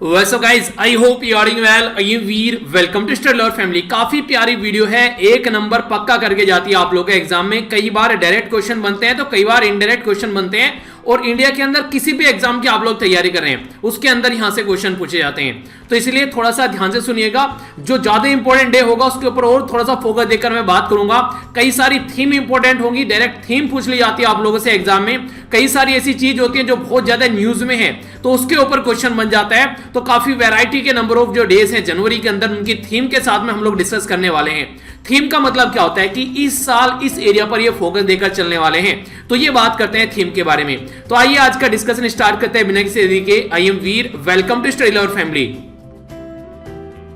वैसे guys I hope you are doing well. I am Veer, welcome to study lover family. काफी प्यारी video है, एक नंबर पक्का करके जाती है आप लोगों के एग्जाम में। कई बार डायरेक्ट क्वेश्चन बनते हैं तो कई बार इनडायरेक्ट क्वेश्चन बनते हैं, और इंडिया के अंदर किसी भी एग्जाम की आप लोग तैयारी कर रहे हैं उसके अंदर यहां से क्वेश्चन पूछे जाते हैं। तो इसलिए थोड़ा सा ध्यान से सुनिएगा, जो ज्यादा इंपॉर्टेंट डे होगा उसके ऊपर और थोड़ा सा फोकस देकर मैं बात करूंगा। कई सारी थीम इंपॉर्टेंट होंगी, डायरेक्ट थीम पूछ ली जाती है आप लोगों से एग्जाम में। कई सारी ऐसी चीज होती है जो बहुत ज्यादा न्यूज में है तो उसके ऊपर क्वेश्चन बन जाता है। तो काफी वैरायटी के नंबर ऑफ जो डेज हैं जनवरी के अंदर, उनकी थीम के साथ में हम लोग डिस्कस करने वाले हैं। थीम का मतलब क्या होता है कि इस साल इस एरिया पर ये फोकस देकर चलने वाले हैं। तो ये बात करते हैं थीम के बारे में। तो आइए आज का डिस्कशन स्टार्ट करते हैं बिना किसी देरी के। I am Veer, welcome to study lover family.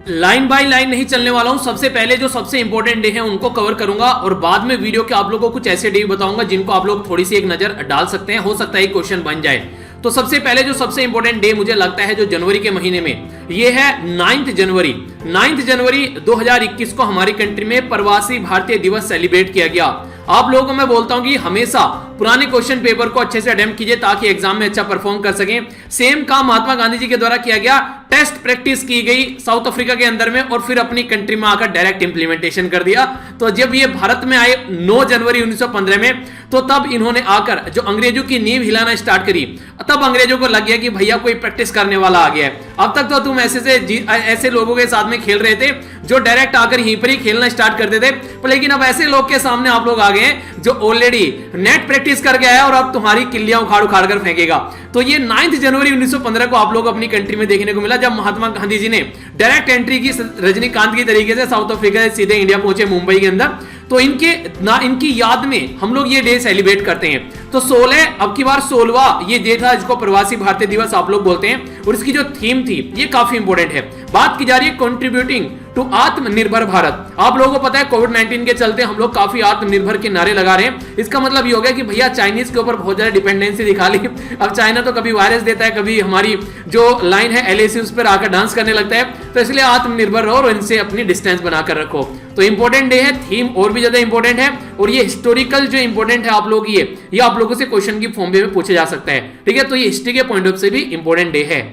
Line by line नहीं चलने वाला हूं, सबसे पहले जो सबसे इंपॉर्टेंट डे है उनको कवर करूंगा और बाद में वीडियो के आप लोगों को कुछ ऐसे डे बताऊंगा जिनको आप लोग थोड़ी सी एक नजर डाल सकते हैं, हो सकता है क्वेश्चन बन जाए। तो सबसे पहले जो सबसे इंपॉर्टेंट डे मुझे लगता है जो जनवरी के महीने में, ये है 9 जनवरी। 9 जनवरी 2021 को हमारी कंट्री में प्रवासी भारतीय दिवस सेलिब्रेट किया गया। आप लोगों को मैं बोलता हूं कि हमेशा पुराने क्वेश्चन पेपर को अच्छे से अटेम्प्ट कीजिए ताकि एग्जाम में अच्छा परफॉर्म कर सकें। सेम काम महात्मा गांधी जी के द्वारा किया गया, टेस्ट प्रैक्टिस की गई साउथ अफ्रीका के अंदर में और फिर अपनी कंट्री में आकर डायरेक्ट इंप्लीमेंटेशन कर दिया। तो जब ये भारत में आए 9 जनवरी 1915 में, तो तब इन्होंने आकर जो अंग्रेजों की नींव हिलाना स्टार्ट करी, तब अंग्रेजों को लग गया कि भैया कोई प्रैक्टिस करने वाला आ गया है। अब तक तो तुम ऐसे लोगों के साथ में खेल रहे थे जो डायरेक्ट आकर यहीं पर ही खेलना स्टार्ट करते थे, लेकिन अब ऐसे लोग के सामने आप लोग आ गए हैं जो ऑलरेडी नेट प्रैक्टिस करके आया और अब तुम्हारी किल्लियां उखाड़ उखाड़ कर फेंकेगा। तो ये 9 जनवरी 1915 को आप लोग अपनी कंट्री में देखने को मिला, जब महात्मा गांधी जी ने डायरेक्ट एंट्री की रजनीकांत की तरीके से साउथ अफ्रीका से सीधे इंडिया पहुंचे मुंबई के अंदर। तो इनकी याद में हम लोग ये डे सेलिब्रेट करते हैं। तो 16 अब की बार 16वां ये डे था जिसको प्रवासी भारतीय दिवस आप लोग बोलते हैं। और इसकी जो थीम थी ये काफी इंपॉर्टेंट है। बात की जा रही है कंट्रीब्यूटिंग टू आत्मनिर्भर भारत। आप लोगों को पता है कोविड-19 के चलते हम लोग काफी आत्मनिर्भर के नारे लगा रहे हैं। इसका मतलब ये हो गया कि भैया चाइनीज के ऊपर बहुत ज्यादा डिपेंडेंसी दिखा ली। अब चाइना तो कभी वायरस देता है, कभी हमारी जो लाइन है LAC उस पर आकर डांस करने लगता है। तो इसलिए आत्मनिर्भर रहो और इनसे अपनी डिस्टेंस बनाकर रखो। तो इंपॉर्टेंट डे है, थीम और भी ज्यादा इंपॉर्टेंट है, और ये हिस्टोरिकल जो इंपॉर्टेंट है आप लोग ये आप लोगों से क्वेश्चन की फॉर्म में पूछा जा सकता है। ठीक है, तो ये हिस्ट्री के पॉइंट ऑफ से भी इंपॉर्टेंट डे है।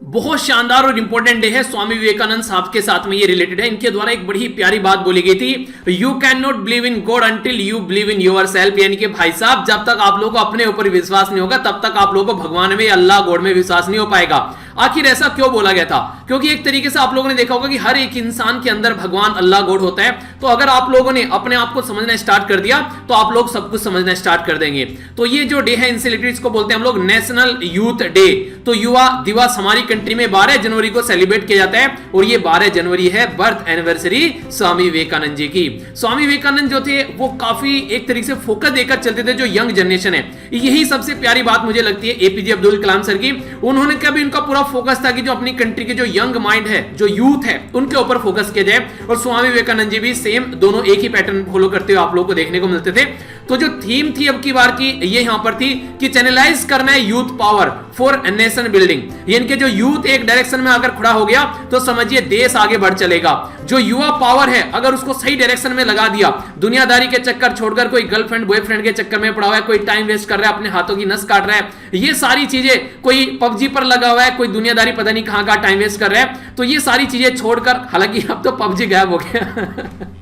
बहुत शानदार और इंपॉर्टेंट डे है। स्वामी विवेकानंद साहब के साथ में ये रिलेटेड है। इनके द्वारा एक बड़ी प्यारी बात बोली गई थी, you can not believe in God until you believe in your self. यानी कि भाई साहब, जब तक आप लोगों को अपने ऊपर विश्वास नहीं होगा तब तक आप लोगों को भगवान में, अल्लाह गॉड में विश्वास नहीं हो पाएगा। आखिर ऐसा क्यों बोला गया था? क्योंकि एक तरीके से आप लोगों ने देखा होगा कि हर एक इंसान के अंदर भगवान, अल्लाह, गॉड होता है। तो अगर आप लोगों ने अपने आप को समझना स्टार्ट कर दिया तो आप लोग सब कुछ समझना स्टार्ट कर देंगे। तो ये जो डे है इनसे रिलेटेड, इसको बोलते हैं हम लोग नेशनल यूथ डे। तो युवा दिवस हमारी कंट्री में 12 जनवरी को सेलिब्रेट किया जाता है, और ये 12 जनवरी है बर्थ एनिवर्सरी स्वामी विवेकानंद जी की। स्वामी विवेकानंद जो थे वो काफी एक तरीके से फोकस देकर चलते थे जो यंग जनरेशन है। यही सबसे प्यारी बात मुझे लगती है APJ अब्दुल कलाम सर की। उन्होंने कभी उनका पूरा फोकस था कि जो अपनी कंट्री के जो यंग माइंड है, जो यूथ है, उनके ऊपर फोकस किया जाए। और स्वामी विवेकानंद जी भी सेम, दोनों एक ही पैटर्न फॉलो करते हुए आप लोगों को देखने को मिलते थे। तो जो थीम थी अब की बार की ये यहां पर थी कि चैनलाइज करना है youth power for nation building. इनके जो यूथ एक डायरेक्शन में आकर खड़ा हो गया तो समझिए देश आगे बढ़ चलेगा। जो युवा पावर है अगर उसको सही डायरेक्शन में लगा दिया, दुनियादारी के चक्कर छोड़कर कोई गर्लफ्रेंड बॉयफ्रेंड के चक्कर में पड़ा हुआ है, कोई टाइम वेस्ट कर रहा है, अपने हाथों की नस काट रहा है, ये सारी चीजें, कोई PUBG पर लगा हुआ है, कोई दुनियादारी पता नहीं कहां का टाइम वेस्ट कर रहा है, तो ये सारी चीजें छोड़कर, हालांकि अब तो PUBG गायब हो गया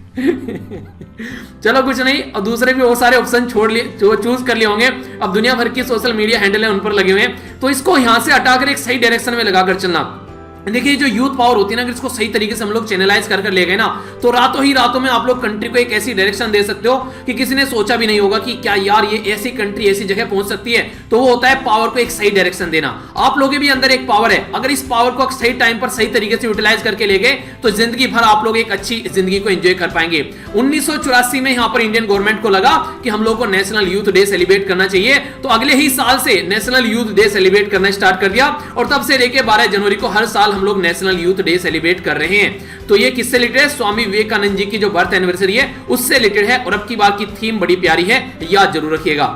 चलो कुछ नहीं, और दूसरे भी वो सारे ऑप्शन छोड़ लिए, जो चूज कर लिए होंगे। अब दुनिया भर की सोशल मीडिया हैंडल है उन पर लगे हुए हैं। तो इसको यहां से हटाकर एक सही डायरेक्शन में लगाकर चलना। देखिए जो यूथ पावर होती है ना, अगर इसको सही तरीके से हम लोग चैनलाइज कर ले गए ना, तो रातों ही रातों में आप लोग कंट्री को एक ऐसी डायरेक्शन दे सकते हो कि किसी ने सोचा भी नहीं होगा कि क्या यार ये ऐसी कंट्री ऐसी जगह पहुंच सकती है। तो वो होता है पावर को एक सही डायरेक्शन देना। आप लोगों के भी अंदर एक पावर है, अगर इस पावर को सही टाइम पर सही तरीके से यूटिलाइज करके ले गए तो जिंदगी भर आप लोग एक अच्छी जिंदगी को एंजॉय कर पाएंगे। 1984 में यहां पर इंडियन गवर्नमेंट को लगा कि हम लोग को नेशनल यूथ डे सेलिब्रेट करना चाहिए, तो अगले ही साल से नेशनल यूथ डे सेलिब्रेट करना स्टार्ट कर दिया, और तब से लेकर 12 जनवरी को हर साल हम लोग नेशनल यूथ डे सेलिब्रेट कर रहे हैं। तो ये किससे रिलेटेड है? स्वामी विवेकानंद जी की जो बर्थ एनिवर्सरी है उससे रिलेटेड है। और अब की बार की थीम बड़ी प्यारी है, याद जरूर रखिएगा।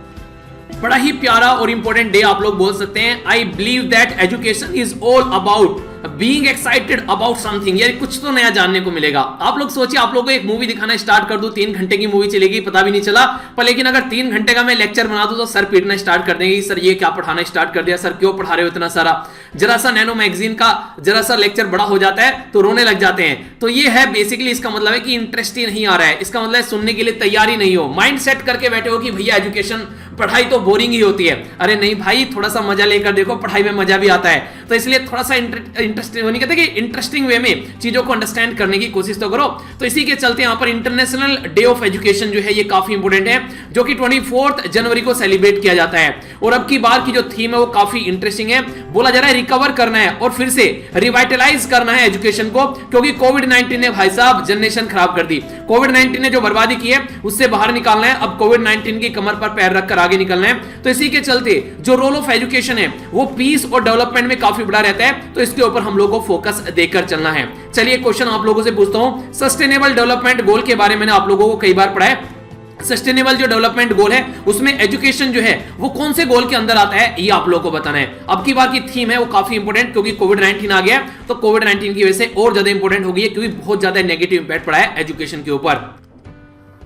बड़ा ही प्यारा और इंपॉर्टेंट डे आप लोग बोल सकते हैं। I believe that education is all about being excited about something, यानी कुछ तो नया जानने को मिलेगा। आप लोग सोचिए, आप लोगों को एक मूवी दिखाना स्टार्ट कर दूं, 3 घंटे की मूवी चलेगी, पता भी नहीं चला, पर लेकिन अगर 3 घंटे का मैं लेक्चर बना दूं तो सर पीटना स्टार्ट कर देंगे, सर ये क्या पढ़ाना स्टार्ट कर दिया, सर क्यों पढ़ा रहे हो इतना सारा। जरा सा नैनो मैगजीन का जरा सा लेक्चर बड़ा हो जाता है तो रोने लग जाते हैं। तो ये है बेसिकली, इसका मतलब है कि इंटरेस्ट ही नहीं आ रहा है, इसका मतलब है सुनने के लिए तैयारी नहीं हो, माइंड सेट करके बैठे हो कि भैया एजुकेशन पढ़ाई तो बोरिंग ही होती है। अरे नहीं भाई, थोड़ा सा मजा लेकर देखो, पढ़ाई में मजा भी आता है। तो इसलिए थोड़ा सा इंटरेस्टिंग कहते हैं कि इंटरेस्टिंग वे में चीजों को अंडरस्टैंड करने की कोशिश तो करो। तो इसी के चलते यहाँ पर इंटरनेशनल डे ऑफ एजुकेशन जो है ये काफी इंपोर्टेंट है, जो कि 24 जनवरी को सेलिब्रेट किया जाता है। और अब की बार की जो थीम है वो काफी इंटरेस्टिंग है। बोला जा रहा है रिकवर करना है और फिर से रिवाइटलाइज करना है एजुकेशन को, क्योंकि कोविड-19 ने भाई साहब जनरेशन खराब कर दी। कोविड-19 ने जो बर्बादी की है उससे बाहर निकालना है, अब कोविड-19 की कमर पर पैर रखकर आगे निकलना है। तो इसी के चलते जो रोल ऑफ एजुकेशन है वो पीस और डेवलपमेंट में काफी बड़ा रहता है, तो इसके ऊपर हम लोगों को फोकस देकर चलना है। चलिए क्वेश्चन आप लोगों से पूछता हूं, सस्टेनेबल डेवलपमेंट गोल के बारे में मैंने आप लोगों को कई बार पढ़ा है। सस्टेनेबल जो डेवलपमेंट गोल है उसमें एजुकेशन जो है वो कौन से गोल के अंदर आता है ये आप लोगों को बताना है। अब की बार की थीम है वो काफी इंपोर्टेंट, क्योंकि कोविड-19 आ गया, तो कोविड-19 की वजह से और ज्यादा इंपोर्टेंट हो गई है, क्योंकि बहुत ज्यादा नेगेटिव इंपैक्ट पड़ा है एजुकेशन के ऊपर।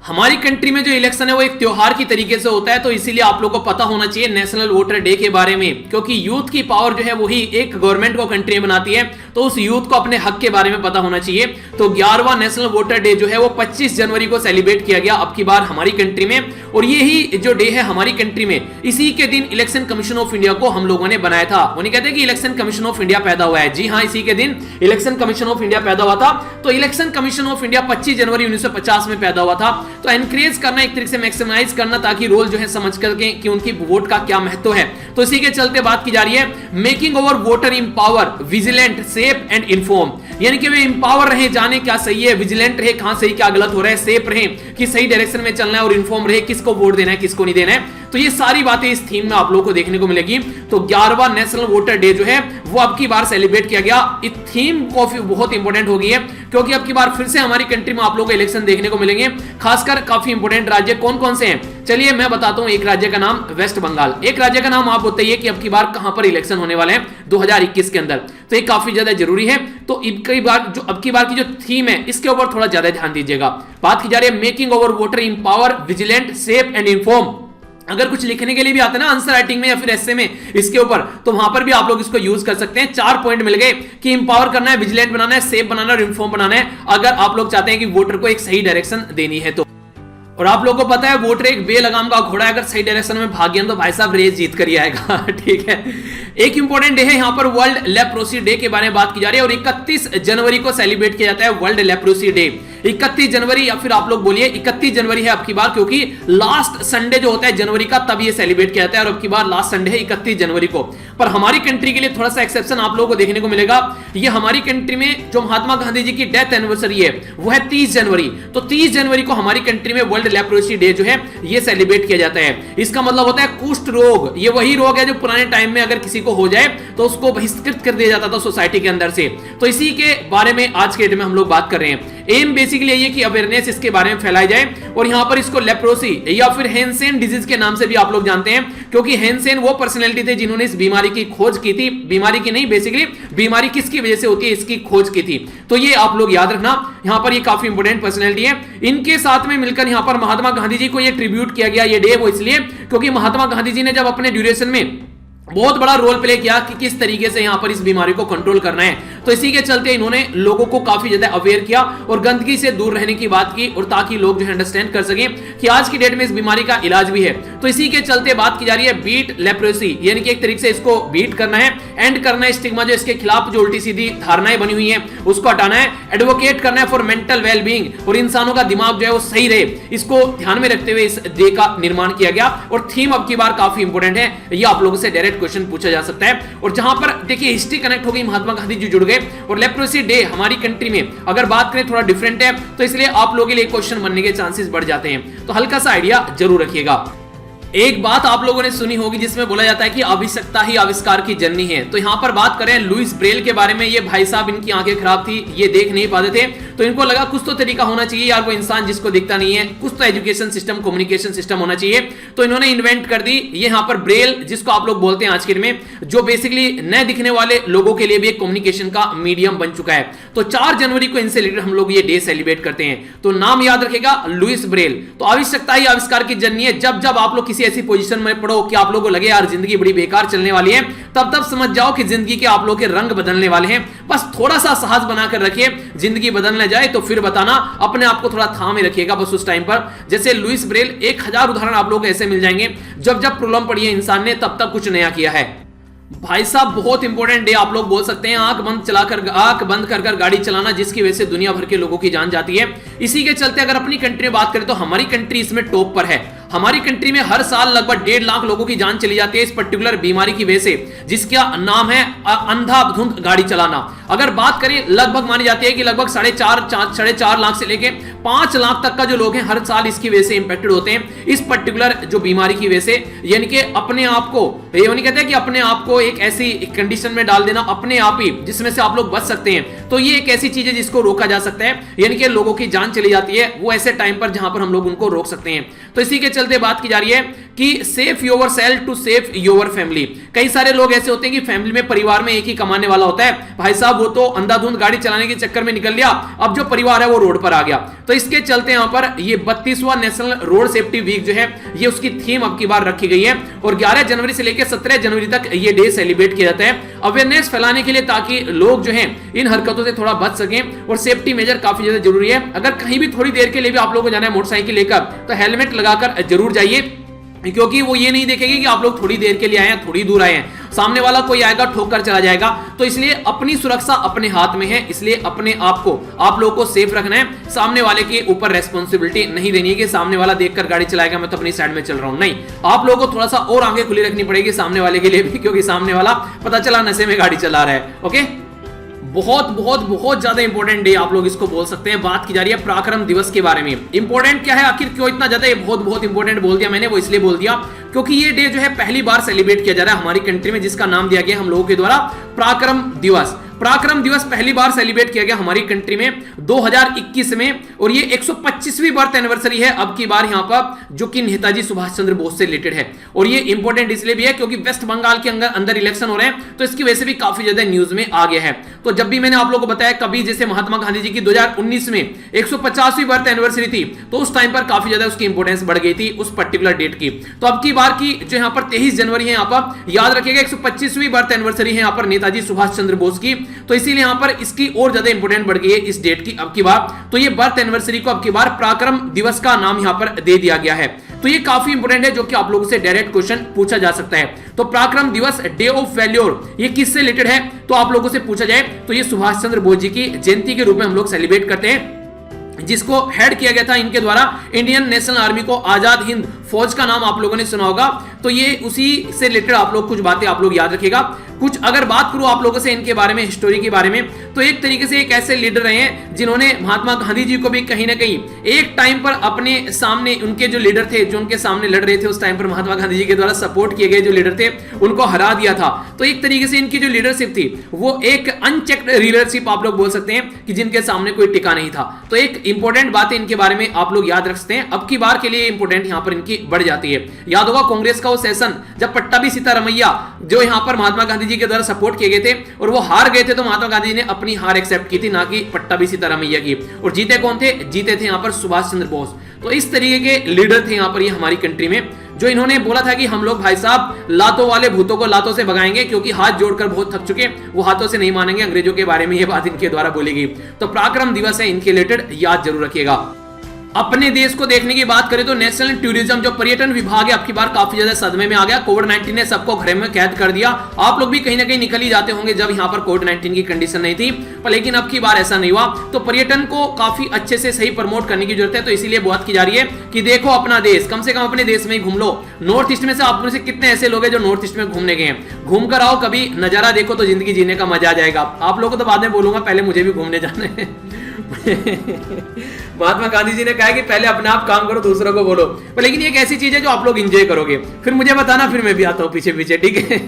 हमारी कंट्री में जो इलेक्शन है वो एक त्योहार की तरीके से होता है, तो इसीलिए आप लोगों को पता होना चाहिए नेशनल वोटर डे के बारे में, क्योंकि यूथ की पावर जो है वही एक गवर्नमेंट को कंट्री में बनाती है, तो उस यूथ को अपने हक के बारे में पता होना चाहिए। तो 11वां नेशनल वोटर डे जो है वो 25 जनवरी को सेलिब्रेट किया गया अब की बार हमारी कंट्री में, और यही जो डे है हमारी कंट्री में इसी के दिन इलेक्शन कमीशन ऑफ इंडिया को हम लोगों ने बनाया था। वो नहीं कहते कि इलेक्शन कमीशन ऑफ इंडिया पैदा हुआ है, जी हाँ, इसी के दिन इलेक्शन कमीशन ऑफ इंडिया पैदा हुआ था। तो इलेक्शन कमीशन ऑफ इंडिया 25 जनवरी 1950 में पैदा हुआ था। तो एनकरेज करना, एक तरीके से मैक्सिमाइज करना, ताकि रोल जो है समझ करके कि उनकी वोट का क्या महत्व है। तो इसी के चलते बात की जा रही है making over voter empower vigilant safe and inform, यानी कि वे इंपावर रहे, जाने क्या सही है, विजिलेंट रहे कहां सही क्या गलत हो रहा है, सेफ रहे कि सही डायरेक्शन में चलना है, और इन्फॉर्म रहे किसको वोट देना है किसको नहीं देना है। तो ये सारी बातें इस थीम में आप लोगों को देखने को मिलेगी। तो 11वां नेशनल वोटर डे जो है वो अब की बार सेलिब्रेट किया गया। इस थीम काफी बहुत इंपॉर्टेंट हो गई है, क्योंकि अब की बार फिर से हमारी कंट्री में आप लोगों को इलेक्शन देखने को मिलेंगे। खासकर काफी इंपॉर्टेंट राज्य कौन कौन से हैं, चलिए मैं बताता हूं। एक राज्य का नाम वेस्ट बंगाल, एक राज्य का नाम आप बताइए कि अब की बार कहां पर इलेक्शन होने वाले हैं 2021 के अंदर। तो ये काफी ज्यादा जरूरी है। तो अब की बार की जो थीम है इसके ऊपर थोड़ा ज्यादा ध्यान दीजिएगा। बात की जा रही है making over voter empower vigilant safe and inform. अगर कुछ लिखने के लिए भी आता है ना आंसर राइटिंग में या फिर ऐसे में इसके ऊपर, तो वहां पर भी आप लोग इसको यूज कर सकते हैं। 4 पॉइंट मिल गए कि इंपावर करना है, विजिलेंट बनाना है, सेफ बनाना है और इन्फॉर्म बनाना है, अगर आप लोग चाहते हैं कि वोटर को एक सही डायरेक्शन देनी है तो। और आप लोगों को पता है वोटर एक बेलगाम का घोड़ा है, अगर सही डायरेक्शन में भाग गया तो भाई साहब रेस जीत कर ही आएगा। ठीक है, एक इंपॉर्टेंट डे है यहाँ पर वर्ल्ड लेप्रोसी डे के बारे में बात की जा रही है, और 31 जनवरी को सेलिब्रेट किया जाता है वर्ल्ड लेप्रोसी डे। 31 जनवरी या फिर आप लोग बोलिए 31 जनवरी है अब की बार, क्योंकि लास्ट संडे जो होता है जनवरी का तब ये सेलिब्रेट किया जाता है, और अब की बार लास्ट संडे है 31 जनवरी को। पर हमारी कंट्री के लिए थोड़ा सा एक्सेप्शन आप लोगों को देखने को मिलेगा। ये हमारी कंट्री में जो महात्मा गांधी जी की डेथ एनिवर्सरी है वो है 30 जनवरी। तो 30 जनवरी को हमारी कंट्री में वर्ल्ड लेप्रोसी डे जो है ये सेलिब्रेट किया जाता है। इसका मतलब होता है कुष्ठ रोग। ये वही रोग है जो पुराने टाइम में अगर किसी को हो जाए तो उसको बहिष्कृत कर दिया जाता था सोसाइटी के अंदर से। तो इसी के बारे में आज के डेट में हम लोग बात कर रहे हैं। एम बेसिकली ये कि अवेयरनेस इसके बारे में फैलाई जाए, और यहां पर इसको लेप्रोसी या फिर हैंसेन डिजीज के नाम से भी आप लोग जानते हैं, क्योंकि हैंसेन वो पर्सनैलिटी थे जिन्होंने इस बीमारी की खोज की थी। बीमारी की नहीं, बेसिकली बीमारी किसकी वजह से होती है इसकी खोज की थी। तो ये आप लोग याद रखना, यहां पर ये काफी इंपोर्टेंट पर्सनैलिटी है। इनके साथ में मिलकर यहां पर महात्मा गांधी जी को ये ट्रिब्यूट किया गया ये डे, वो इसलिए क्योंकि महात्मा गांधी जी ने जब अपने ड्यूरेशन में बहुत बड़ा रोल प्ले किया कि किस तरीके से यहां पर इस बीमारी को कंट्रोल करना है। तो इसी के चलते इन्होंने लोगों को काफी ज्यादा अवेयर किया और गंदगी से दूर रहने की बात की, और ताकि लोग जो है अंडरस्टैंड कर सकें कि आज की डेट में इस बीमारी का इलाज भी है। तो इसी के चलते बात की जा रही है बीट लेप्रोसी, यानी कि एक तरीके से इसको बीट करना है, एंड करना है स्टिग्मा, जो इसके खिलाफ जो उल्टी सीधी धारणाएं बनी हुई हैं उसको हटाना है, एडवोकेट करना है फॉर मेंटल वेलबींग, और इंसानों का दिमाग जो है वो सही रहे, इसको ध्यान में रखते हुए इस डे का निर्माण किया गया। और थीम अब की बार काफी इंपोर्टेंट है, ये आप लोगों से डायरेक्ट क्वेश्चन पूछा जा सकता है। और जहां पर देखिए हिस्ट्री कनेक्ट हो गई, महात्मा गांधी जी जुड़ गए, और लेप्रोसी डे हमारी कंट्री में अगर बात करें थोड़ा डिफरेंट है, तो इसलिए आप लोगों के लिए क्वेश्चन बनने के चांसेस बढ़ जाते हैं। तो हल्का सा आइडिया जरूर रखिएगा। एक बात आप लोगों ने सुनी होगी जिसमें बोला जाता है कि आवश्यकता ही आविष्कार की जननी है। तो यहां पर बात करें लुइस ब्रेल के बारे में, ये भाई साहब इनकी आंखें खराब थी, ये देख नहीं पाते थे, तो इनको लगा कुछ तो तरीका होना चाहिए यार, वो इंसान जिसको दिखता नहीं है, कुछ तो एजुकेशन सिस्टम, कम्युनिकेशन सिस्टम होना चाहिए। तो इन्होंने इन्वेंट कर दी ये यहाँ पर ब्रेल, जिसको आप लोग बोलते हैं आज के दिन में, जो बेसिकली न दिखने वाले लोगों के लिए भी एक कम्युनिकेशन का मीडियम बन चुका है। तो 4 जनवरी को इनसे रिलेटेड हम लोग ये डे सेलिब्रेट करते हैं। तो नाम याद रखेगा, लुइस ब्रेल। तो आवश्यकता ही आविष्कार की जननी है। जब जब आप लोग किसी ऐसी पोजीशन में पड़ो कि आप लोगों को लगे यार जिंदगी बड़ी बेकार चलने वाली है, तब तब समझ जाओ कि जिंदगी के आप लोग के रंग बदलने वाले हैं। बस थोड़ा सा साहस बनाकर रखिए, जिंदगी बदलने जाए तो फिर बताना, अपने आप को थोड़ा थामे रखिएगा बस उस टाइम पर। जैसे लुइस ब्रेल, 1000 उदाहरण आप लोग ऐसे मिल जाएंगे, जब जब प्रॉब्लम पड़ी है इंसान ने तब तब कुछ नया किया है। भाई साहब बहुत इंपॉर्टेंट डे आप लोग बोल सकते हैं। आंख बंद कर गाड़ी चलाना, जिसकी वजह से दुनिया भर के लोगों की जान जाती है। इसी के चलते अगर अपनी कंट्री में बात करें तो हमारी कंट्री इसमें टॉप पर है। हमारी कंट्री में हर साल लगभग 1.5 लाख लोगों की जान चली जाती है इस पर्टिकुलर बीमारी की वजह से, जिसका नाम है अंधाधुंध गाड़ी चलाना। अगर बात करें, लगभग मानी जाती है कि लगभग 4.5 लाख से लेके 5 लाख तक का जो लोग हैं हर साल इसकी वजह से इंपेक्टेड होते हैं इस पर्टिकुलर जो बीमारी की वजह से। यानी कि अपने आप को, यानी कहते हैं कि अपने आप को एक ऐसी कंडीशन में डाल देना अपने आप ही, जिसमें से आप लोग बच सकते हैं। तो ये एक ऐसी चीज है जिसको रोका जा सकता है, यानी कि लोगों की जान चली जाती है वो ऐसे टाइम पर जहां पर हम लोग उनको रोक सकते हैं। तो इसी के चलते बात की जा रही है कि safe yourself to safe your family. कई सारे लोग ऐसे होते हैं कि फैमिली में, परिवार में एक ही कमाने वाला होता है। भाई साहब वो तो अंधाधुंध गाड़ी चलाने के चक्कर में निकल लिया, अब जो परिवार है वो रोड पर आ गया। तो इसके चलते यहां पर ये 32वां नेशनल रोड सेफ्टी वीक जो है, ये उसकी थीम अब की बार रखी गई है और 11 जनवरी से लेकर 17 जनवरी तक ये डे सेलिब्रेट किया जाता है अवेयरनेस फैलाने के लिए, ताकि लोग जो है इन हरकतों से थोड़ा बच सकें। और सेफ्टी मेजर काफी ज्यादा जरूरी है। अगर कहीं भी थोड़ी देर के लिए भी आप लोगों को जाना है मोटरसाइकिल लेकर, तो हेलमेट लगाकर जरूर जाइए, क्योंकि वो ये नहीं देखेगी कि आप लोग थोड़ी देर के लिए आए हैं, थोड़ी दूर आए हैं, सामने वाला कोई आएगा ठोक कर चला जाएगा। तो इसलिए अपनी सुरक्षा अपने हाथ में है, इसलिए अपने आप को, आप लोगों को सेफ रखना है। सामने वाले के ऊपर रेस्पॉन्सिबिलिटी नहीं देनी है कि सामने वाला देखकर गाड़ी चलाएगा मैं तो अपनी साइड में चल रहा हूं। नहीं, आप लोगों को थोड़ा सा और आंखें खुली रखनी पड़ेगी सामने वाले के लिए भी, क्योंकि सामने वाला पता चला नशे में गाड़ी चला रहा है। ओके, बहुत बहुत बहुत ज्यादा इंपॉर्टेंट डे आप लोग इसको बोल सकते हैं। बात की जा रही है पराक्रम दिवस के बारे में। इंपॉर्टेंट क्या है, आखिर क्यों इतना ज्यादा, ये बहुत बहुत इंपॉर्टेंट बोल दिया मैंने, वो इसलिए बोल दिया क्योंकि ये डे जो है पहली बार सेलिब्रेट किया जा रहा है हमारी कंट्री में, जिसका नाम दिया गया हम लोगों के द्वारा पराक्रम दिवस। पराक्रम दिवस पहली बार सेलिब्रेट किया गया हमारी कंट्री में 2021 में, और ये 125वीं बर्थ एनिवर्सरी है अब की बार यहाँ पर, जो कि नेताजी सुभाष चंद्र बोस से रिलेटेड है। और ये इंपॉर्टेंट इसलिए भी है क्योंकि वेस्ट बंगाल के अंदर इलेक्शन हो रहे हैं, तो इसकी वजह से भी काफी ज्यादा न्यूज में आ गया है। तो जब भी मैंने आप लोगों को बताया, कभी जैसे महात्मा गांधी जी की 2019 में 150वीं बर्थ एनिवर्सरी थी, तो उस टाइम पर काफी ज्यादा उसकी इंपोर्टेंस बढ़ गई थी उस पर्टिकुलर डेट की। तो अब की बार की जो यहाँ पर 23 जनवरी है, यहाँ पर याद रखिएगा 125वीं बर्थ एनिवर्सरी है यहाँ पर नेताजी सुभाष चंद्र बोस की। तो इसीलिए यहाँ पर इसकी और ज्यादा इंपोर्टेंट बढ़ गई है इस डेट की अब की बार। तो ये बर्थ एनिवर्सरी को अब की बार पराक्रम दिवस का नाम यहाँ पर दे दिया गया है। तो ये काफी इंपोर्टेंट है, जो कि आप लोगों से डायरेक्ट क्वेश्चन पूछा जा सकता है। तो पराक्रम दिवस, डे ऑफ वैल्योर, ये किससे रिलेटेड है तो आप लोगों से पूछा जाए तो ये सुभाष चंद्र बोस जी की जयंती के रूप में हम लोग सेलिब्रेट करते हैं, जिसको हेड किया गया था इनके द्वारा इंडियन नेशनल आर्मी को। आजाद हिंद फौज का नाम आप लोगों ने सुना होगा, तो ये उसी से रिलेटेड आप लोग कुछ बातें आप लोग याद रखिएगा। कुछ अगर बात करूं आप लोगों से इनके बारे में, हिस्टोरी के बारे में, तो एक तरीके से एक ऐसे लीडर रहे हैं जिन्होंने महात्मा गांधी जी को भी कहीं ना कहीं एक टाइम पर अपने सामने, उनके जो लीडर थे जो उनके सामने लड़ रहे थे उस टाइम पर, महात्मा गांधी जी के द्वारा सपोर्ट किए गए जो लीडर थे उनको हरा दिया था। तो एक तरीके से इनकी जो लीडरशिप थी वो एक अनचेक्ड लीडरशिप आप लोग बोल सकते हैं, कि जिनके सामने कोई टिका नहीं था। तो एक इंपॉर्टेंट बात है इनके बारे में आप लोग याद रख सकते हैं। अब की बार के लिए इंपॉर्टेंट यहां पर इनकी बढ़ जाती है। याद होगा कांग्रेस का वो सेशन जब पट्टाभी सीतारमैया जो यहां पर महात्मा गांधी जी के द्वारा सपोर्ट किए गए थे और वो हार गए थे, तो महात्मा गांधी जी ने अपनी हार एक्सेप्ट की थी, ना कि पट्टाभी सीतारमैया की। और जीते कौन थे? जीते थे यहां पर सुभाष चंद्र बोस। तो इस तरीके के लीडर थे यहां पर ये हमारी कंट्री में, जो इन्होंने बोला था कि हम लोग भाई साहब लातों वाले भूतों को लातों से भगाएंगे, क्योंकि हाथ जोड़कर बहुत थक चुके, वो हाथों से नहीं मानेंगे। अंग्रेजों के बारे में ये बात इनके द्वारा बोली गई। तो पराक्रम दिवस है, इनके रिलेटेड याद जरूर रखिएगा। अपने देश को देखने की बात करें तो नेशनल टूरिज्म जो पर्यटन विभाग है आपकी बार काफी ज्यादा सदमे में आ गया। कोविड-19 ने सबको घर में कैद कर दिया। आप लोग भी कहीं ना कहीं निकल ही जाते होंगे जब यहाँ पर कोविड-19 की कंडीशन नहीं थी, पर लेकिन अब की बार ऐसा नहीं हुआ। तो पर्यटन को काफी अच्छे से सही प्रमोट करने की जरूरत है। तो इसीलिए बात की जा रही है कि देखो अपना देश, कम से कम अपने देश में ही घूम लो। नॉर्थ ईस्ट में से आप में से कितने ऐसे लोग हैं जो नॉर्थ ईस्ट में घूमने गए हैं? घूम कर आओ, कभी नजारा देखो तो जिंदगी जीने का मजा आ जाएगा। आप लोगों को तो बाद में बोलूंगा, पहले मुझे भी घूमने जाना है। महात्मा गांधी जी ने कहा कि पहले अपने आप काम करो, दूसरों को बोलो। पर लेकिन ये एक ऐसी चीज है जो आप लोग एंजॉय करोगे, फिर मुझे बताना, फिर मैं भी आता हूं पीछे पीछे, ठीक है।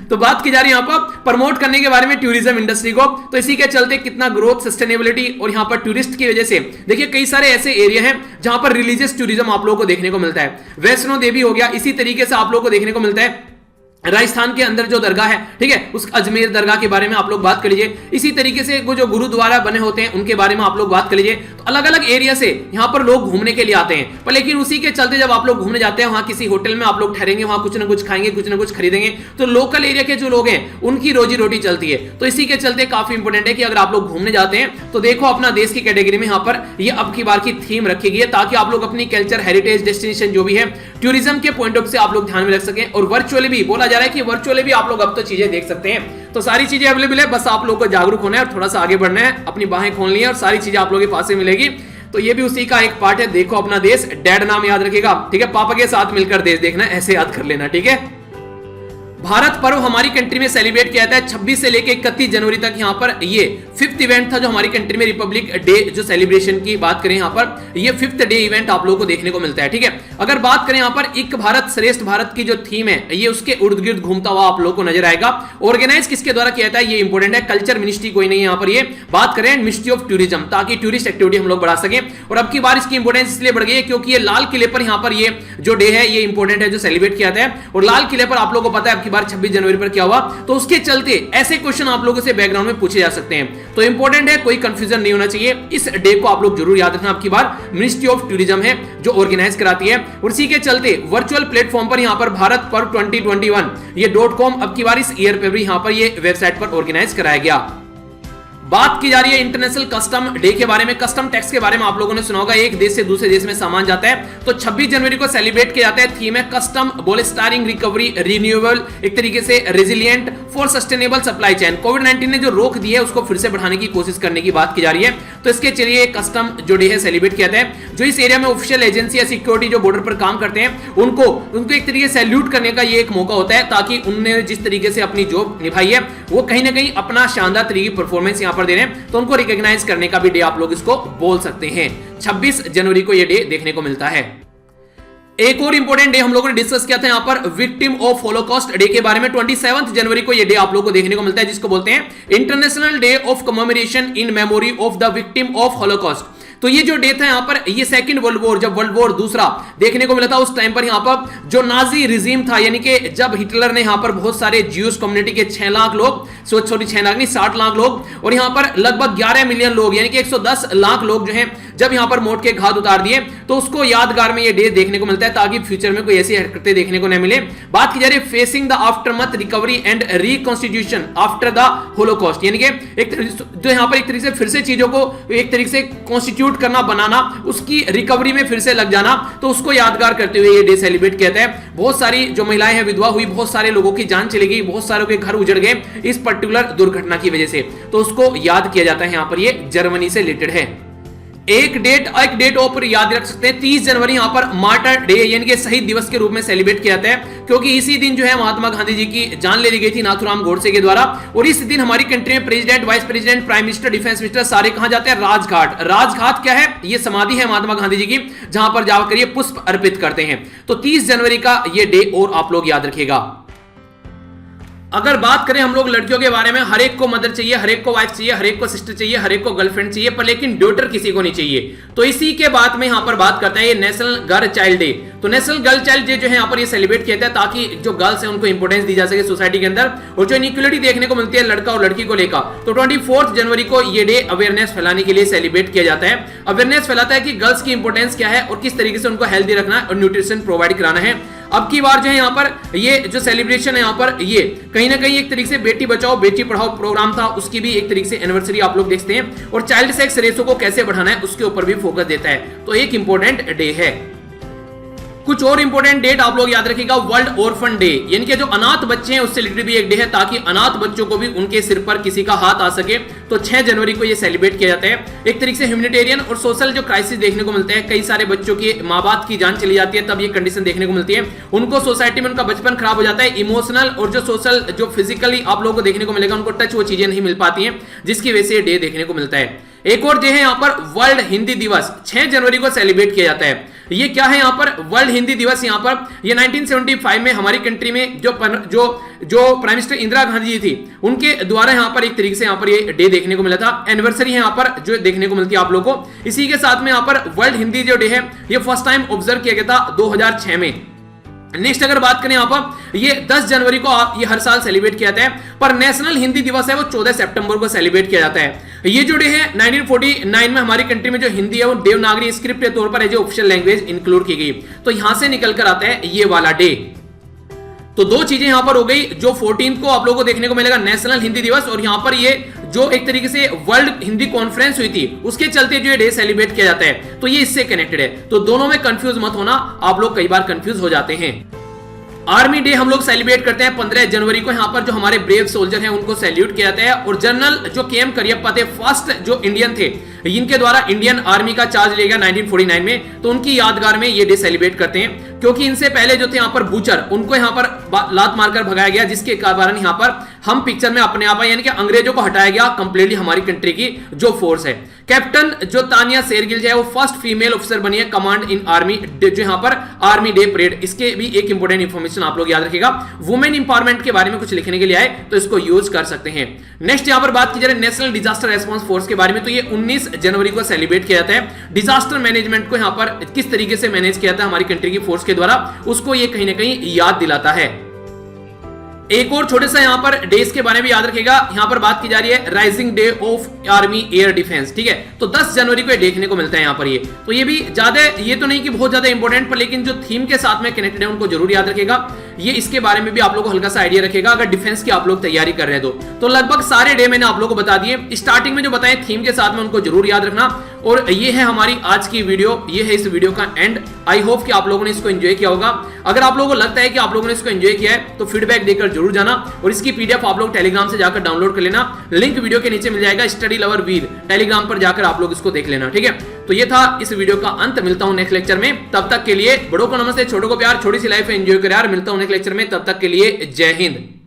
तो बात की जा रही है यहाँ पर प्रमोट करने के बारे में टूरिज्म इंडस्ट्री को। तो इसी के चलते कितना ग्रोथ, सस्टेनेबिलिटी और यहाँ पर टूरिस्ट की वजह से देखिए कई सारे ऐसे एरिया हैं जहां पर रिलीजियस टूरिज्म आप लोगों को देखने को मिलता है। वैष्णो देवी हो गया, इसी तरीके से आप लोगों को देखने को मिलता है। राजस्थान के अंदर जो दरगाह है, ठीक है, उस अजमेर दरगाह के बारे में आप लोग बात कर लीजिए। इसी तरीके से वो जो गुरुद्वारा बने होते हैं उनके बारे में आप लोग बात कर लीजिए। तो अलग अलग एरिया से यहाँ पर लोग घूमने के लिए आते हैं। पर लेकिन उसी के चलते जब आप लोग घूमने जाते हैं, वहां किसी होटल में आप लोग ठहरेंगे, वहां कुछ ना कुछ खाएंगे, कुछ ना कुछ खरीदेंगे, तो लोकल एरिया के जो लोग हैं उनकी रोजी रोटी चलती है। तो इसी के चलते काफी इंपोर्टेंट है कि अगर आप लोग घूमने जाते हैं तो देखो अपना देश की कैटेगरी में यहाँ पर ये अब की बार की थीम रखी गई है, ताकि आप लोग अपनी कल्चर, हेरिटेज, डेस्टिनेशन जो भी है टूरिज्म के पॉइंट ऑफ से आप लोग ध्यान में रख सकें। और वर्चुअली भी बोला जा रहा है कि वर्चुअली आप लोग अब तो चीजें देख सकते हैं। तो सारी चीजें अवेलेबल है, बस आप लोगों को जागरूक होना है और थोड़ा सा आगे बढ़ना है, अपनी बाहें खोलनी है और सारी चीजें आप लोगों के पास से मिलेगी। तो ये भी उसी का एक पार्ट है। देखो अपना देश, डैड नाम याद रखेगा, ठीक है, पापा के साथ मिलकर देश देखना, ऐसे याद कर लेना, ठीक है। भारत पर्व हमारी कंट्री में सेलिब्रेट किया जाता है 26 से लेकर 31 जनवरी तक। यहाँ पर ये 5th इवेंट था जो हमारी कंट्री में रिपब्लिक डे जो सेलिब्रेशन की बात करें, यहाँ पर ये 5th डे इवेंट आप लोगों को देखने को मिलता है, ठीक है। अगर बात करें यहाँ पर एक भारत श्रेष्ठ भारत की जो थीम है, ये उसके उर्द गिर्द घूमता हुआ आप लोगों को नजर आएगा। ऑर्गेनाइज किसके द्वारा किया जाता है, ये इंपोर्टेंट है। कल्चर मिनिस्ट्री कोई नहीं है यहाँ पर, ये बात करें मिनिस्ट्री ऑफ टूरिज्म, ताकि टूरिस्ट एक्टिविटी हम लोग बढ़ा सकें। और अब की बार इसकी इंपोर्टेंस इसलिए बढ़ गई है क्योंकि ये लाल किले पर यहाँ पर ये जो डे है ये इंपोर्टेंट है जो सेलिब्रेट किया जाता है। और लाल किले पर आप लोगों को पता है अब की बार 26 जनवरी पर क्या हुआ, तो उसके चलते ऐसे क्वेश्चन आप लोगों से बैकग्राउंड में पूछे जा सकते हैं। तो इंपॉर्टेंट है, कोई कंफ्यूजन नहीं होना चाहिए। इस डे को आप लोग जरूर याद रखना, आपकी बार मिनिस्ट्री ऑफ टूरिज्म है जो ऑर्गेनाइज कराती है। और इसी के चलते वर्चुअल प्लेटफॉर्म पर यहाँ पर भारत पर्व 2021 ये .com अब की बार इस ईयर पे भी यहाँ पर ये वेबसाइट पर ऑर्गेनाइज कराया गया। बात की जा रही है इंटरनेशनल कस्टम डे के बारे में। कस्टम टैक्स के बारे में आप लोगों ने सुना होगा, एक देश से दूसरे देश में सामान जाता है, तो 26 जनवरी को सेलिब्रेट किया जाता है। थीम है कस्टम बोलेस्टारिंग रिकवरी रिन्यूएबल, एक तरीके से resilient for sustainable supply chain. कोविड-19 ने जो रोक दी है उसको फिर से बढ़ाने की कोशिश करने की बात की जा रही है। तो इसके चलिए कस्टम जो डे है सेलिब्रेट किया जाता है। जो इस एरिया में ऑफिशियल एजेंसी या सिक्योरिटी जो बॉर्डर पर काम करते हैं उनको एक तरीके से सैल्यूट करने का ये एक मौका होता है, ताकि उन्होंने जिस तरीके से अपनी जॉब निभाई है वो कहीं ना कहीं अपना शानदार तरीके की परफॉर्मेंस यहाँ पर दे रहे हैं, तो उनको रिकॉग्नाइज करने का भी डे आप लोग इसको बोल सकते हैं। 26 जनवरी को यह डे देखने को मिलता है। एक और इंपॉर्टेंट डे हम लोगों ने डिस्कस किया था यहाँ पर विक्टिम ऑफ होलोकॉस्ट डे के बारे में। 27 जनवरी को यह डे आप लोगों को देखने को मिलता है, जिसको बोलते हैं international day of commemoration in memory of the victim of Holocaust. तो ये जो डे था यहाँ पर, ये सेकंड वर्ल्ड वॉर, जब वर्ल्ड वॉर दूसरा देखने को मिला था उस टाइम पर यहाँ पर जो नाजी रिजीम था, यानी कि जब हिटलर ने यहाँ पर बहुत सारे ज्यूस कम्युनिटी के 6 लाख लोग, सॉरी 6 लाख नहीं 60 लाख लोग, और यहाँ पर लगभग 11 मिलियन लोग यानी कि 110 लाख लोग जो हैं जब यहाँ पर मौत के घात उतार दिए, तो उसको यादगार में ये डे देखने को मिलता है, ताकि फ्यूचर में कोई ऐसी हरकतें देखने को न मिले। बात की जा रही है facing the aftermath recovery and reconstitution after the holocaust, यानी कि एक जो यहाँ पर एक तरीके से फिर से चीजों को एक तरीके से कॉन्स्टिट्यूट करना, बनाना, उसकी रिकवरी में फिर से लग जाना, तो उसको यादगार करते हुए ये डे सेलिब्रेट किया जाता है। बहुत सारी जो महिलाएं हैं विधवा हुई, बहुत सारे लोगों की जान चली गई, बहुत सारों के घर उजड़ गए इस पर्टिकुलर दुर्घटना की वजह से, तो उसको याद किया जाता है। यहाँ पर ये जर्मनी से रिलेटेड है। एक डेट और याद रख सकते हैं, 30 जनवरी यहाँ पर मार्टर डे यानी कि शहीद दिवस के रूप में सेलिब्रेट किया जाता है, क्योंकि इसी दिन जो है महात्मा गांधी जी की जान ले ली गई थी नाथूराम गोडसे के द्वारा। और इस दिन हमारी कंट्री में president, vice president, prime minister, defence minister सारे कहां जाते हैं, राजघाट। राजघाट क्या है, ये समाधि है महात्मा गांधी जी की, जहां पर जाकर ये पुष्प अर्पित करते हैं। तो 30 जनवरी का ये डे और आप लोग याद रखिएगा। अगर बात करें हम लोग लड़कियों के बारे में, हर एक को मदर चाहिए, हर एक को वाइफ चाहिए, हर एक को सिस्टर चाहिए, हर एक को गर्लफ्रेंड चाहिए, पर लेकिन डॉटर किसी को नहीं चाहिए। तो इसी के बाद में यहाँ पर बात करते हैं ये नेशनल गर्ल चाइल्ड डे। तो नेशनल गर्ल चाइल्ड डे जो है यहाँ पर ये सेलिब्रेट किया जाता है, ताकि जो गर्ल्स हैं उनको इंपोर्टेंस दी जा सके सोसाइटी के अंदर, और जो इनइक्वालिटी देखने को मिलती है लड़का और लड़की को लेकर। तो 24 जनवरी को ये डे अवेयरनेस फैलाने के लिए सेलिब्रेट किया जाता है। अवेयरनेस फैलाता है कि गर्ल्स की इंपोर्टेंस क्या है और किस तरीके से उनको हेल्दी रखना है और न्यूट्रिशन प्रोवाइड कराना है। अब की बार जो है यहाँ पर ये जो सेलिब्रेशन है यहाँ पर ये कहीं ना कहीं एक तरीके से बेटी बचाओ बेटी पढ़ाओ प्रोग्राम था, उसकी भी एक तरीके से एनिवर्सरी आप लोग देखते हैं, और चाइल्ड सेक्स रेशो को कैसे बढ़ाना है उसके ऊपर भी फोकस देता है। तो एक इंपॉर्टेंट डे है। कुछ और इंपॉर्टेंट डेट आप लोग याद रखिएगा, वर्ल्ड ऑर्फन डे, यानी कि जो अनाथ बच्चे हैं उससे रिलेटेड भी एक डे है, ताकि अनाथ बच्चों को भी उनके सिर पर किसी का हाथ आ सके। तो 6 जनवरी को ये सेलिब्रेट किया जाता है। एक तरीके से ह्यूमैनिटेरियन और सोशल जो क्राइसिस देखने को मिलते हैं, कई सारे बच्चों की माँ बाप की जान चली जाती है, तब ये कंडीशन देखने को मिलती है, उनको सोसाइटी में उनका बचपन खराब हो जाता है, इमोशनल और जो सोशल जो फिजिकली आप लोगों को देखने को मिलेगा उनको टच वो चीजें नहीं मिल पाती हैं, जिसकी वजह से ये डे देखने को मिलता है। एक और जो है यहाँ पर वर्ल्ड हिंदी दिवस 6 जनवरी को सेलिब्रेट किया जाता है। ये क्या है यहाँ पर वर्ल्ड हिंदी दिवस, यहाँ पर ये 1975 में हमारी कंट्री में जो प्राइम मिनिस्टर इंदिरा गांधी जी थी उनके द्वारा यहाँ पर एक तरीके से यहाँ पर ये डे देखने को मिला था। एनिवर्सरी है यहाँ पर जो देखने को मिलती है आप लोगों को। इसी के साथ में यहाँ पर वर्ल्ड हिंदी जो डे है ये फर्स्ट टाइम ऑब्जर्व किया गया था 2006 में। नेक्स्ट अगर बात करें यहाँ पर ये 10 जनवरी को ये हर साल सेलिब्रेट किया जाता है, पर नेशनल हिंदी दिवस है वो 14 सितंबर को सेलिब्रेट किया जाता है। ये जो डे है 1949 में हमारी कंट्री में जो हिंदी है वो देवनागरी स्क्रिप्ट के तौर पर जो ऑफिशियल लैंग्वेज इंक्लूड की गई, तो यहां से निकल कर आता है ये वाला डे। तो दो चीजें यहां पर हो गई, जो 14 को आप लोगों को देखने को मिलेगा नेशनल हिंदी दिवस, और यहां पर ये जो एक तरीके से वर्ल्ड हिंदी कॉन्फ्रेंस हुई थी उसके चलते जो डे सेलिब्रेट किया जाता है, तो ये इससे कनेक्टेड है। तो दोनों में कंफ्यूज मत होना, आप लोग कई बार कंफ्यूज हो जाते हैं। आर्मी डे हम लोग सेलिब्रेट करते हैं 15 जनवरी को। यहाँ पर जो हमारे ब्रेव सोल्जर हैं उनको सैल्यूट किया जाता है, और जनरल जो केएम करियप्पा थे फर्स्ट जो इंडियन थे, इनके द्वारा इंडियन आर्मी का चार्ज लिया गया 1949 में, तो उनकी यादगार में ये डे सेलिब्रेट करते हैं। क्योंकि इनसे पहले जो थे यहाँ पर बूचर, उनको यहाँ पर लात मारकर भगाया गया, जिसके कारण यहाँ पर हम पिक्चर में अपने आप यानी कि अंग्रेजों को हटाया गया कंप्लीटली हमारी कंट्री की जो फोर्स है। कैप्टन जो तानिया शेरगिल जो है वो फर्स्ट फीमेल ऑफिसर बनी है कमांड इन आर्मी, जो यहाँ पर आर्मी डे परेड, इसके भी एक इंपॉर्टेंट इंफॉर्मेशन आप लोग याद रखिएगा। वुमेन इंपावरमेंट के बारे में कुछ लिखने के लिए आए तो इसको यूज कर सकते हैं। नेक्स्ट यहाँ पर बात की जाए नेशनल डिजास्टर रेस्पॉन्स फोर्स के बारे में, तो ये 19 जनवरी को सेलिब्रेट किया जाता है। डिजास्टर मैनेजमेंट को यहाँ पर किस तरीके से मैनेज किया जाता है हमारी कंट्री की फोर्स के द्वारा, उसको ये कहीं ना कहीं याद दिलाता है। एक और छोटे सा यहाँ पर डेज के बारे में याद रखिएगा, यहाँ पर बात की जा रही है rising day of army air defence, ठीक है। तो 10 जनवरी को देखने को मिलता है यहाँ पर ये, तो ये भी ज्यादा, ये तो नहीं कि बहुत ज्यादा इंपॉर्टेंट, पर लेकिन जो थीम के साथ में कनेक्टेड है उनको जरूर याद रखिएगा। ये इसके बारे में भी आप लोग को हल्का सा आइडिया रखेगा अगर डिफेंस की आप लोग तैयारी कर रहे हैं तो लगभग सारे डे मैंने आप लोग को बता दिए। स्टार्टिंग में जो बताए थीम के साथ में उनको जरूर याद रखना। और ये है हमारी आज की वीडियो, ये है इस वीडियो का एंड। आई होप कि आप लोगों ने इसको एंजॉय किया होगा। अगर आप लोगों को लगता है कि आप लोगों ने इसको एंजॉय किया है तो फीडबैक देकर जरूर जाना, और इसकी पीडीएफ आप लोग टेलीग्राम से जाकर डाउनलोड कर लेना। लिंक वीडियो के नीचे मिल जाएगा, स्टडी लवर वीर टेलीग्राम पर जाकर आप लोग इसको देख लेना, ठीक है। तो ये था इस वीडियो का अंत। मिलता हूं नेक्स्ट लेक्चर में, तब तक के लिए बड़ों को नमस्ते, छोटों को प्यार, छोटी सी लाइफ एंजॉय करें यार। मिलता हूं नेक्स्ट लेक्चर में, तब तक के लिए जय हिंद।